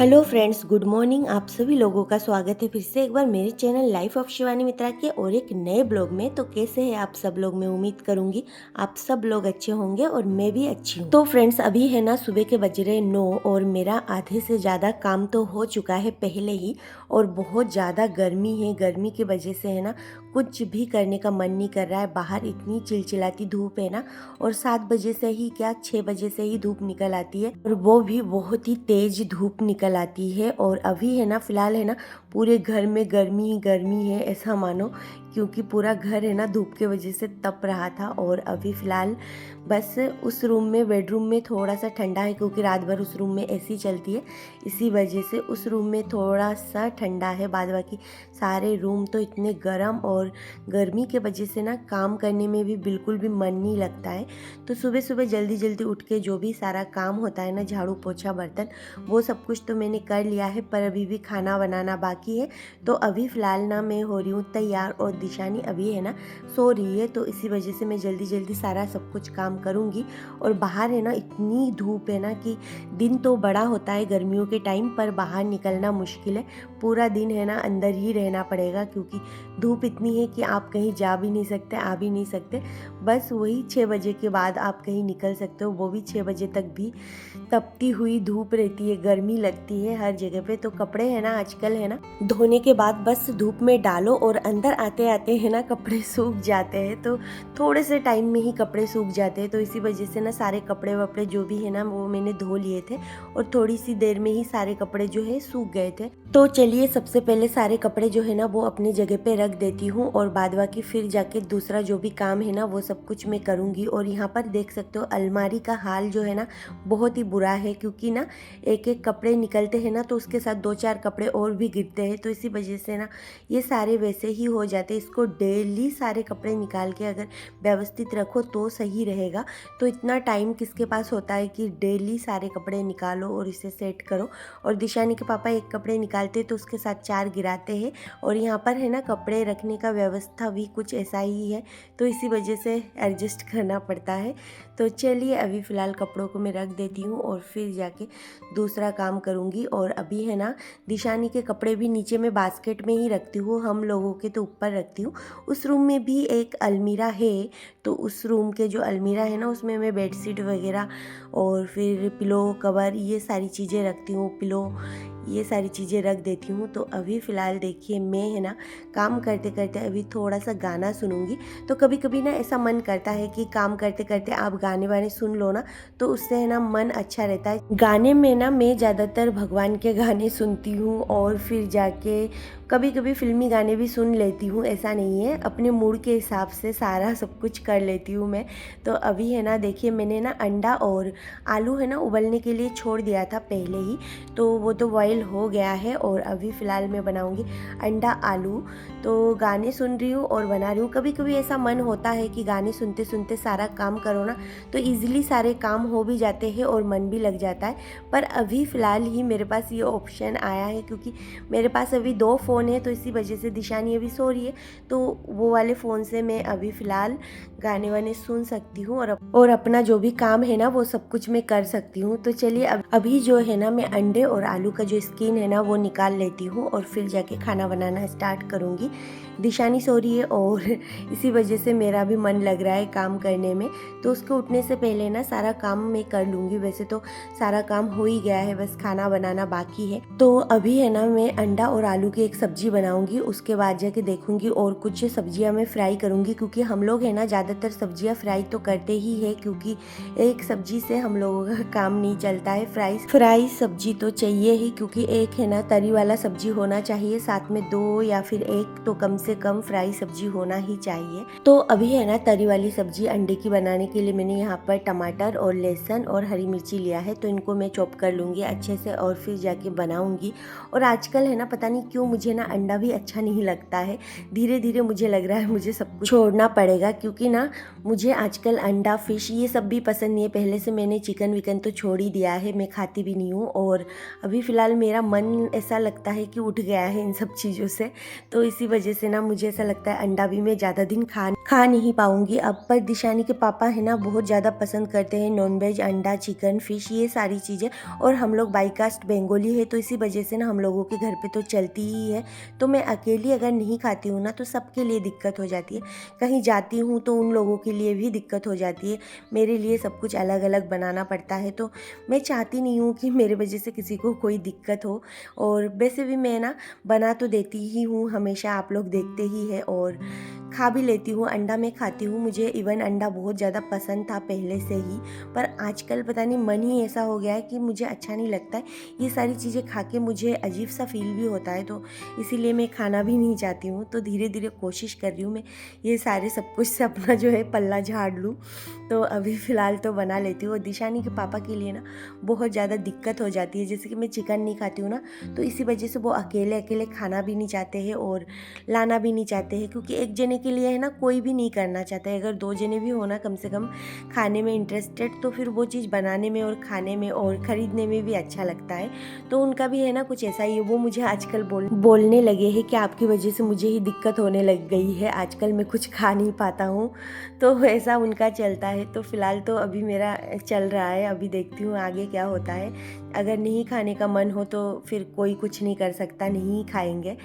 Hello friends, good morning. आप सभी लोगों का स्वागत है फिर से एक बार मेरे चैनल लाइफ ऑफ शिवानी मित्रा के और एक नए ब्लॉग में। तो कैसे हैं आप सब लोग? मैं उम्मीद करूंगी आप सब लोग अच्छे होंगे और मैं भी अच्छी हूँ। तो फ्रेंड्स, अभी है ना सुबह के बज रहे 9 और मेरा आधे से ज़्यादा काम तो हो चुका है पहले ही। और बहुत ज़्यादा गर्मी है, गर्मी की वजह से है ना कुछ भी करने का मन नहीं कर रहा है। बाहर इतनी चिलचिलाती धूप है ना, और 7 बजे से ही क्या 6 बजे से ही धूप निकल आती है, और वो भी बहुत ही तेज धूप निकल आती है। और अभी है ना फिलहाल है ना पूरे घर में गर्मी ही गर्मी है, ऐसा मानो, क्योंकि पूरा घर है ना धूप के वजह से तप रहा था। और अभी फ़िलहाल बस उस रूम में, बेडरूम में थोड़ा सा ठंडा है, क्योंकि रात भर उस रूम में एसी चलती है, इसी वजह से उस रूम में थोड़ा सा ठंडा है। बाद बाकी सारे रूम तो इतने गर्म, और गर्मी के वजह से ना काम करने में भी बिल्कुल भी मन नहीं लगता है। तो सुबह सुबह जल्दी जल्दी उठ के जो भी सारा काम होता है ना, झाड़ू पोछा बर्तन, वो सब कुछ तो मैंने कर लिया है, पर अभी भी खाना बनाना बाकी है। तो अभी फ़िलहाल ना मैं हो रही हूँ तैयार, और दिशानी अभी है ना सो रही है, तो इसी वजह से मैं जल्दी जल्दी सारा सब कुछ काम करूँगी। और बाहर है ना इतनी धूप है ना कि दिन तो बड़ा होता है गर्मियों के टाइम, पर बाहर निकलना मुश्किल है। पूरा दिन है ना अंदर ही रहना पड़ेगा, क्योंकि धूप इतनी है कि आप कहीं जा भी नहीं सकते, आ भी नहीं सकते। बस वही 6 बजे के बाद आप कहीं निकल सकते हो, वो भी 6 बजे तक भी तपती हुई धूप रहती है, गर्मी लगती है हर जगह पे। तो कपड़े है ना आजकल है ना धोने के बाद बस धूप में डालो और अंदर आते आते है ना कपड़े सूख जाते हैं। तो थोड़े से टाइम में ही कपड़े सूख जाते हैं, तो इसी वजह से ना सारे कपड़े वपड़े जो भी है ना वो मैंने धो लिए थे, और थोड़ी सी देर में ही सारे कपड़े जो है सूख गए थे। तो चलिए सबसे पहले सारे कपड़े जो है ना वो अपनी जगह पे रख देती हूँ, और बाद बाकी फिर जाके दूसरा जो भी काम है ना वो सब कुछ मैं करूँगी। और यहाँ पर देख सकते हो अलमारी का हाल जो है ना बहुत ही बुरा है, क्योंकि ना एक एक कपड़े निकलते हैं ना तो उसके साथ 2-4 कपड़े और भी गिरते हैं, तो इसी वजह से ना ये सारे वैसे ही हो जाते हैं। इसको डेली सारे कपड़े निकाल के अगर व्यवस्थित रखो तो सही रहेगा। तो इतना टाइम किसके पास होता है कि डेली सारे कपड़े निकालो और इसे सेट करो। और दिशानी के पापा एक कपड़े निकालते तो उसके साथ 4 गिराते हैं, और यहाँ पर है ना कपड़े रखने का व्यवस्था भी कुछ ऐसा ही है, तो इसी वजह से एडजस्ट करना पड़ता है। तो चलिए अभी फ़िलहाल कपड़ों को मैं रख देती हूँ और फिर जाके दूसरा काम करूँगी। और अभी है ना दिशानी के कपड़े भी नीचे में बास्केट में ही रखती हूँ, हम लोगों के तो ऊपर रखती हूँ। उस रूम में भी एक अलमीरा है, तो उस रूम के जो अलमीरा है ना उसमें मैं बेडशीट वगैरह और फिर पिलो कवर ये सारी चीज़ें रखती हूँ, पिलो ये सारी चीज़ें रख देती हूँ। तो अभी फ़िलहाल देखिए मैं है ना काम करते करते अभी थोड़ा सा गाना सुनूंगी। तो कभी कभी ना ऐसा मन करता है कि काम करते करते आप गाने वाने सुन लो ना, तो उससे है ना मन अच्छा रहता है। गाने में ना मैं ज़्यादातर भगवान के गाने सुनती हूँ, और फिर जाके कभी कभी फिल्मी गाने भी सुन लेती हूँ, ऐसा नहीं है, अपने मूड के हिसाब से सारा सब कुछ कर लेती हूँ मैं। तो अभी है ना देखिए मैंने ना अंडा और आलू है ना उबलने के लिए छोड़ दिया था पहले ही, तो वो तो बॉयल हो गया है। और अभी फ़िलहाल मैं बनाऊँगी अंडा आलू। तो गाने सुन रही हूँ और बना रही हूँ। कभी कभी ऐसा मन होता है कि गाने सुनते सुनते सारा काम करो ना, तो ईज़िली सारे काम हो भी जाते हैं और मन भी लग जाता है। पर अभी फ़िलहाल ही मेरे पास ये ऑप्शन आया है, क्योंकि मेरे पास अभी 2 फ़ोन है, तो इसी वजह से दिशानी अभी सो रही है, तो वो वाले फ़ोन से मैं अभी फ़िलहाल गाने वाने सुन सकती हूँ, और अपना जो भी काम है ना वो सब कुछ मैं कर सकती हूँ। तो चलिए अभी जो है ना मैं अंडे और आलू का जो स्किन है ना वो निकाल लेती हूँ, और फिर जाके खाना बनाना स्टार्ट करूँगी। दिशानी सो रही है और इसी वजह से मेरा भी मन लग रहा है काम करने में, तो उसको उठने से पहले ना सारा काम मैं कर लूँगी। वैसे तो सारा काम हो ही गया है, बस खाना बनाना बाकी है। तो अभी है ना मैं अंडा और आलू की एक सब्जी बनाऊँगी, उसके बाद जाके देखूँगी और कुछ सब्जियाँ मैं फ्राई करूँगी, क्योंकि हम लोग है ना ज़्यादातर सब्जियाँ फ्राई तो करते ही है, क्योंकि एक सब्जी से हम लोगों का काम नहीं चलता है। फ्राई सब्जी तो चाहिए ही, क्योंकि एक है ना तरी वाला सब्जी होना चाहिए, साथ में 2 या फिर 1 तो कम से कम फ्राई सब्जी होना ही चाहिए। तो अभी है ना तरी वाली सब्जी अंडे की बनाने के लिए मैंने यहाँ पर टमाटर और लहसुन और हरी मिर्ची लिया है, तो इनको मैं चॉप कर लूँगी अच्छे से और फिर जाके बनाऊँगी। और आजकल है ना पता नहीं क्यों मुझे ना अंडा भी अच्छा नहीं लगता है, धीरे धीरे मुझे लग रहा है मुझे सब कुछ छोड़ना पड़ेगा, क्योंकि ना मुझे आजकल अंडा फिश ये सब भी पसंद नहीं है। पहले से मैंने चिकन विकन तो छोड़ ही दिया है, मैं खाती भी नहीं हूँ, और अभी फ़िलहाल मेरा मन ऐसा लगता है कि उठ गया है इन सब चीज़ों से, तो इसी वजह से ना मुझे ऐसा लगता है अंडा भी मैं ज़्यादा दिन खा नहीं पाऊँगी अब। पर दिशानी के पापा है ना बहुत ज़्यादा पसंद करते हैं नॉनवेज, अंडा, चिकन, फिश, ये सारी चीज़ें। और हम लोग बाई कास्ट बंगाली है तो इसी वजह से ना हम लोगों के घर पे तो चलती ही है। तो मैं अकेली अगर नहीं खाती हूँ ना तो सबके लिए दिक्कत हो जाती है। कहीं जाती हूँ तो उन लोगों के लिए भी दिक्कत हो जाती है। मेरे लिए सब कुछ अलग अलग बनाना पड़ता है। तो मैं चाहती नहीं हूँ कि मेरे वजह से किसी को कोई दिक्कत हो। और वैसे भी मैं ना बना तो देती ही हूँ हमेशा, आप लोग देखते ही है, और खा भी लेती हूँ। अंडा मैं खाती हूँ, मुझे इवन अंडा बहुत ज़्यादा पसंद था पहले से ही। पर आजकल पता नहीं मन ही ऐसा हो गया है कि मुझे अच्छा नहीं लगता है। ये सारी चीज़ें खा के मुझे अजीब सा फील भी होता है, तो इसीलिए मैं खाना भी नहीं चाहती हूँ। तो धीरे धीरे कोशिश कर रही हूँ मैं ये सारे सब कुछ से अपना जो है पल्ला झाड़ लूँ। तो अभी फ़िलहाल तो बना लेती हूँ। और दिशानी के पापा के लिए ना बहुत ज़्यादा दिक्कत हो जाती है, जैसे कि मैं चिकन नहीं खाती हूँ ना, तो इसी वजह से वो अकेले अकेले खाना भी नहीं चाहते हैं और लाना भी नहीं चाहते हैं। क्योंकि एक जने के लिए है ना कोई भी नहीं करना चाहता है। अगर 2 जने भी हो ना कम से कम खाने में इंटरेस्टेड, तो फिर वो चीज़ बनाने में और खाने में और ख़रीदने में भी अच्छा लगता है। तो उनका भी है ना कुछ ऐसा ही है। वो मुझे आजकल बोलने लगे हैं कि आपकी वजह से मुझे ही दिक्कत होने लग गई है, आजकल मैं कुछ खा नहीं पाता हूँ। तो वैसा उनका चलता है। तो फ़िलहाल तो अभी मेरा चल रहा है, अभी देखती हूँ आगे क्या होता है। अगर नहीं खाने का मन हो तो फिर कोई कुछ नहीं कर सकता, नहीं खाएंगे।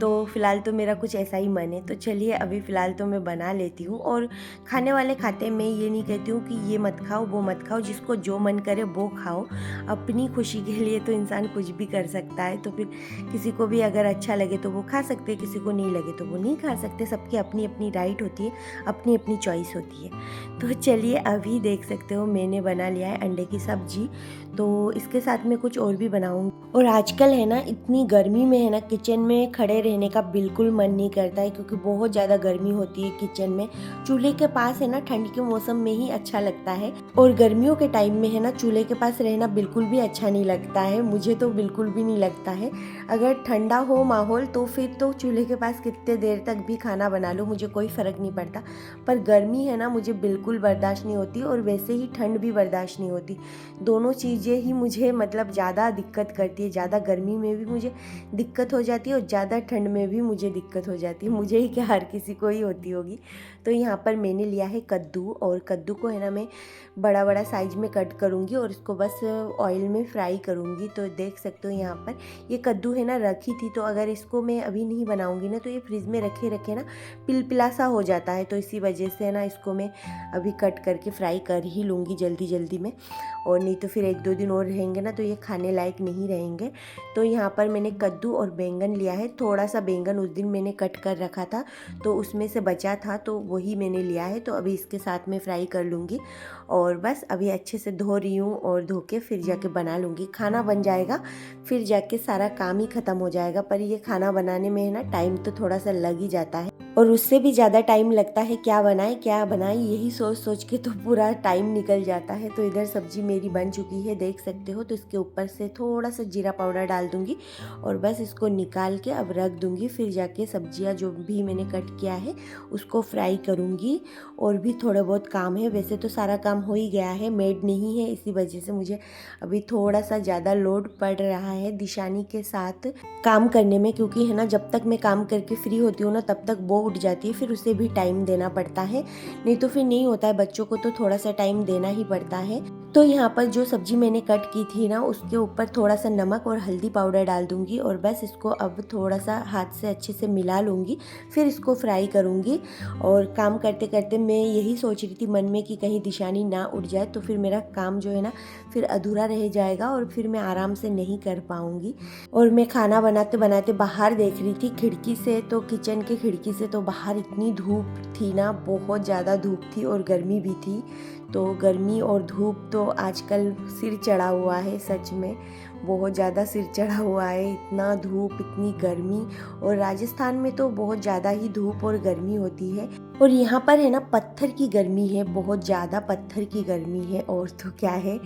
तो फ़िलहाल तो मेरा कुछ ऐसा ही मन है। तो चलिए अभी फ़िलहाल तो मैं बना लेती हूँ। और खाने वाले खाते, मैं ये नहीं कहती हूँ कि ये मत खाओ वो मत खाओ, जिसको जो मन करे वो खाओ। अपनी खुशी के लिए तो इंसान कुछ भी कर सकता है। तो फिर किसी को भी अगर अच्छा लगे तो वो खा सकते हैं, किसी को नहीं लगे तो वो नहीं खा सकते। सबकी अपनी अपनी राइट होती है, अपनी अपनी चॉइस होती है। तो चलिए अभी देख सकते हो मैंने बना लिया है अंडे की सब्जी। तो इसके साथ में कुछ और भी बनाऊंगी। और आजकल है ना इतनी गर्मी में है ना किचन में खड़े रहने का बिल्कुल मन नहीं करता है, क्योंकि बहुत ज़्यादा गर्मी होती है किचन में। चूल्हे के पास है ना ठंड के मौसम में ही अच्छा लगता है, और गर्मियों के टाइम में है ना चूल्हे के पास रहना बिल्कुल भी अच्छा नहीं लगता है। मुझे तो बिल्कुल भी नहीं लगता है। अगर ठंडा हो माहौल तो फिर तो चूल्हे के पास कितने देर तक भी खाना बना लो, मुझे कोई फ़र्क नहीं पड़ता। पर गर्मी है ना मुझे बिल्कुल बर्दाश्त नहीं होती, और वैसे ही ठंड भी बर्दाश्त नहीं होती। दोनों चीज़ें ही मुझे मतलब ज़्यादा दिक्कत करती है। ज़्यादा गर्मी में भी मुझे दिक्कत हो जाती है और ज़्यादा ठंड में भी मुझे दिक्कत हो जाती है। मुझे ही क्या, हर किसी को ही होती होगी। तो यहाँ पर मैंने लिया है कद्दू, और कद्दू को है ना मैं बड़ा बड़ा साइज में कट करूँगी और इसको बस ऑयल में फ्राई करूँगी। तो देख सकते हो यहाँ पर ये कद्दू है ना रखी थी, तो अगर इसको मैं अभी नहीं बनाऊँगी ना तो ये फ्रिज में रखे रखे ना पिलपिला सा हो जाता है। तो इसी वजह से ना इसको मैं अभी कट करके फ्राई कर ही लूँगी जल्दी जल्दी में, और नहीं तो फिर 1-2 दिन और रहेंगे ना तो ये खाने लायक नहीं रहेंगे। तो यहाँ पर मैंने कद्दू और बैंगन लिया है। थोड़ा सा बैंगन उस दिन मैंने कट कर रखा था तो उसमें से बचा था, तो वही मैंने लिया है। तो अभी इसके साथ में फ्राई कर लूँगी, और बस अभी अच्छे से धो रही हूँ और धो के फिर जाके बना लूँगी। खाना बन जाएगा फिर जाके सारा काम ही ख़त्म हो जाएगा। पर ये खाना बनाने में है ना टाइम तो थोड़ा सा लग ही जाता है, और उससे भी ज़्यादा टाइम लगता है क्या बनाए यही सोच सोच के तो पूरा टाइम निकल जाता है। तो इधर सब्जी मेरी बन चुकी है, देख सकते हो। तो इसके ऊपर से थोड़ा सा जीरा पाउडर डाल दूंगी और बस इसको निकाल के अब रख दूंगी। फिर जाके सब्जियां जो भी मैंने कट किया है उसको फ्राई करूंगी। और भी थोड़ा बहुत काम है, वैसे तो सारा काम हो ही गया है, मेड नहीं है, इसी वजह से मुझे अभी थोड़ा सा ज़्यादा लोड पड़ रहा है दिशानी के साथ काम करने में। क्योंकि है ना जब तक मैं काम करके फ्री होती हूँ ना तब तक वो उठ जाती है, फिर उसे भी टाइम देना पड़ता है, नहीं तो फिर नहीं होता है। बच्चों को तो थोड़ा सा टाइम देना ही पड़ता है। तो यहाँ पर जो सब्जी मैंने कट की थी ना उसके ऊपर थोड़ा सा नमक और हल्दी पाउडर डाल दूंगी, और बस इसको अब थोड़ा सा हाथ से अच्छे से मिला लूँगी, फिर इसको फ्राई करूँगी। और काम करते करते मैं यही सोच रही थी मन में कि कहीं दिशानी ना उठ जाए, तो फिर मेरा काम जो है ना फिर अधूरा रह जाएगा और फिर मैं आराम से नहीं कर पाऊँगी। और मैं खाना बनाते बनाते बाहर देख रही थी खिड़की से, तो किचन के खिड़की से, तो बाहर इतनी धूप थी ना, बहुत ज़्यादा धूप थी और गर्मी भी थी। तो गर्मी और धूप तो आजकल सिर चढ़ा हुआ है, सच में बहुत ज़्यादा सिर चढ़ा हुआ है। इतना धूप इतनी गर्मी, और राजस्थान में तो बहुत ज़्यादा ही धूप और गर्मी होती है। और यहाँ पर है ना पत्थर की गर्मी है, बहुत ज़्यादा पत्थर की गर्मी है, और तो क्या है।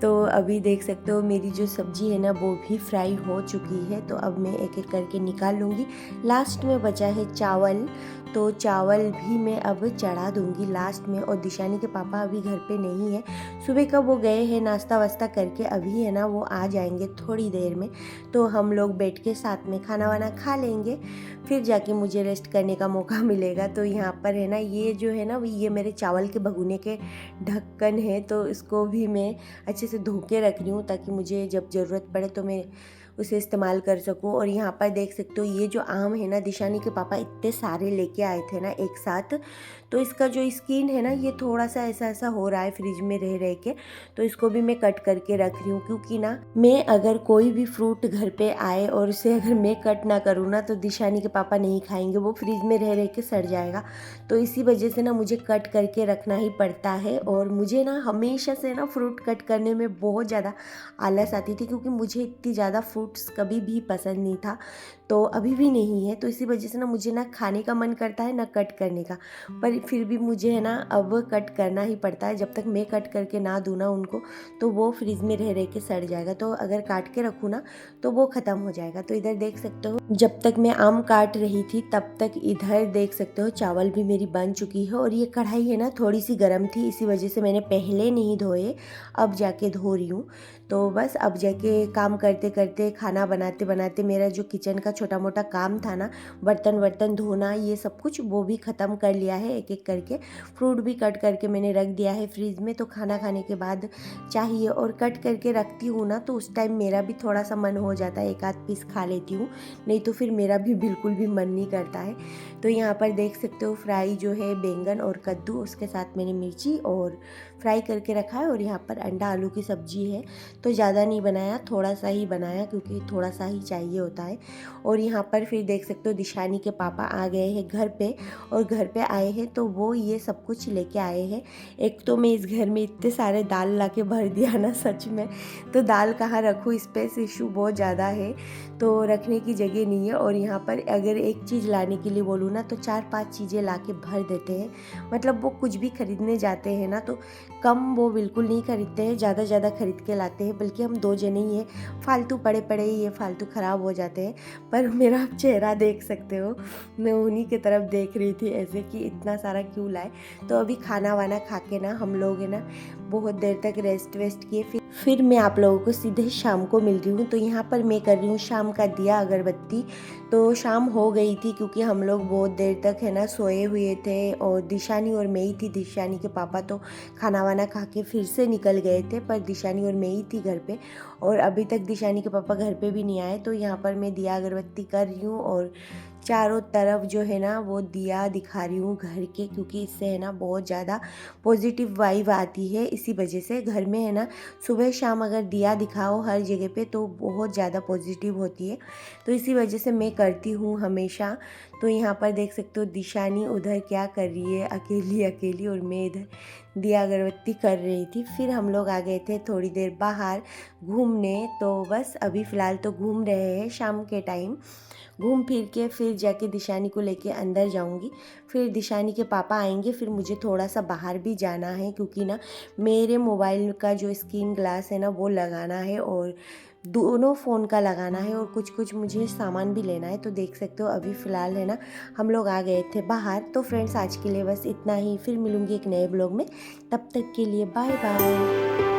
तो अभी देख सकते हो मेरी जो सब्जी है ना वो भी फ्राई हो चुकी है। तो अब मैं एक एक करके निकाल लूँगी। लास्ट में बचा है चावल, तो चावल भी मैं अब चढ़ा दूँगी लास्ट में। और दिशानी के पापा अभी घर पे नहीं है, सुबह का वो गए हैं नाश्ता वास्ता करके, अभी है ना वो आ जाएंगे थोड़ी देर में। तो हम लोग बैठ के साथ में खाना वाना खा लेंगे, फिर जाके मुझे रेस्ट करने का मौका मिलेगा। तो यहाँ पर है ना ये जो है ना ये मेरे चावल के भगोने के ढक्कन है, तो इसको भी मैं अच्छे से धो के रख रही हूँ ताकि मुझे जब ज़रूरत पड़े तो मैं उसे इस्तेमाल कर सकूँ। और यहाँ पर देख सकते हो ये जो आम है ना दिशानी के पापा इतने सारे लेके आए थे ना एक साथ, तो इसका जो स्किन है ना ये थोड़ा सा ऐसा ऐसा हो रहा है फ्रिज में रह रह के, तो इसको भी मैं कट करके रख रही हूँ। क्योंकि ना मैं अगर कोई भी फ्रूट घर पे आए और उसे अगर मैं कट ना करूँ ना तो दिशानी के पापा नहीं खाएंगे, वो फ्रिज में रह रह के सड़ जाएगा। तो इसी वजह से ना मुझे कट करके रखना ही पड़ता है। और मुझे ना हमेशा से ना फ्रूट कट करने में बहुत ज़्यादा आलस आती थी, क्योंकि मुझे इतनी ज़्यादा फ्रूट्स कभी भी पसंद नहीं था, तो अभी भी नहीं है। तो इसी वजह से ना मुझे ना खाने का मन करता है ना कट करने का, पर फिर भी मुझे है ना अब कट करना ही पड़ता है। जब तक मैं कट करके ना दूँ ना उनको तो वो फ्रिज में रह रह के सड़ जाएगा, तो अगर काट के रखूँ ना तो वो ख़त्म हो जाएगा। तो इधर देख सकते हो जब तक मैं आम काट रही थी तब तक इधर देख सकते हो चावल भी मेरी बन चुकी है। और ये कढ़ाई है ना थोड़ी सी गर्म थी, इसी वजह से मैंने पहले नहीं धोए, अब जाके धो रही हूँ। तो बस अब जाके काम करते करते खाना बनाते बनाते मेरा जो किचन का छोटा मोटा काम था ना, बर्तन वर्तन धोना ये सब कुछ, वो भी ख़त्म कर लिया है एक एक करके। फ्रूट भी कट करके मैंने रख दिया है फ्रिज में, तो खाना खाने के बाद चाहिए और कट करके रखती हूँ ना तो उस टाइम मेरा भी थोड़ा सा मन हो जाता है, एक आध पीस खा लेती हूँ, नहीं तो फिर मेरा भी बिल्कुल भी मन नहीं करता है। तो यहाँ पर देख सकते हो फ्राई जो है बैंगन और कद्दू, उसके साथ मैंने मिर्ची और फ्राई करके रखा है। और यहाँ पर अंडा आलू की सब्जी है, तो ज़्यादा नहीं बनाया, थोड़ा सा ही बनाया क्योंकि थोड़ा सा ही चाहिए होता है। और यहाँ पर फिर देख सकते हो दिशानी के पापा आ गए हैं घर पे, और घर पे आए हैं तो वो ये सब कुछ लेके आए हैं। एक तो मैं इस घर में इतने सारे दाल ला के भर दिया ना सच में, तो दाल कहाँ रखूँ, स्पेस इशू बहुत ज़्यादा है, तो रखने की जगह नहीं है। और यहाँ पर अगर एक चीज़ लाने के लिए बोलूँ ना तो 4-5 चीज़ें ला के भर देते हैं। मतलब वो कुछ भी खरीदने जाते हैं ना तो कम वो बिल्कुल नहीं खरीदते हैं, ज़्यादा खरीद के लाते हैं। बल्कि हम 2 जने ही हैं, फालतू पड़े पड़े ये फालतू ख़राब हो जाते हैं। पर मेरा आप चेहरा देख सकते हो, मैं उन्हीं की तरफ देख रही थी ऐसे कि इतना सारा क्यों लाए। तो अभी खाना वाना खा के ना हम लोग है ना बहुत देर तक रेस्ट वेस्ट किए, फिर मैं आप लोगों को सीधे शाम को मिल रही हूँ। तो यहाँ पर मैं कर रही हूँ शाम का दिया अगरबत्ती। तो शाम हो गई थी क्योंकि हम लोग बहुत देर तक है ना सोए हुए थे, और दिशानी और मैं ही थी। दिशानी के पापा तो खाना वाना खा के फिर से निकल गए थे, पर दिशानी और मैं ही थी घर पे, और अभी तक दिशानी के पापा घर पे भी नहीं आए। तो यहाँ पर मैं दिया अगरबत्ती कर रही हूँ और चारों तरफ जो है ना वो दिया दिखा रही हूँ घर के, क्योंकि इससे है ना बहुत ज़्यादा पॉजिटिव वाइब आती है। इसी वजह से घर में है ना सुबह शाम अगर दिया दिखाओ हर जगह पे तो बहुत ज़्यादा पॉजिटिव होती है, तो इसी वजह से मैं करती हूँ हमेशा। तो यहाँ पर देख सकते हो दिशानी उधर क्या कर रही है अकेली अकेली, और मैं इधर दिया अगरबत्ती कर रही थी। फिर हम लोग आ गए थे थोड़ी देर बाहर घूमने, तो बस अभी फ़िलहाल तो घूम रहे हैं, शाम के टाइम घूम फिर के फिर जाके दिशानी को लेके अंदर जाऊंगी। फिर दिशानी के पापा आएंगे, फिर मुझे थोड़ा सा बाहर भी जाना है, क्योंकि ना मेरे मोबाइल का जो स्क्रीन ग्लास है ना वो लगाना है, और दोनों फ़ोन का लगाना है, और कुछ कुछ मुझे सामान भी लेना है। तो देख सकते हो अभी फ़िलहाल है ना हम लोग आ गए थे बाहर। तो फ्रेंड्स आज के लिए बस इतना ही, फिर मिलूँगी एक नए ब्लॉग में, तब तक के लिए बाय बाय।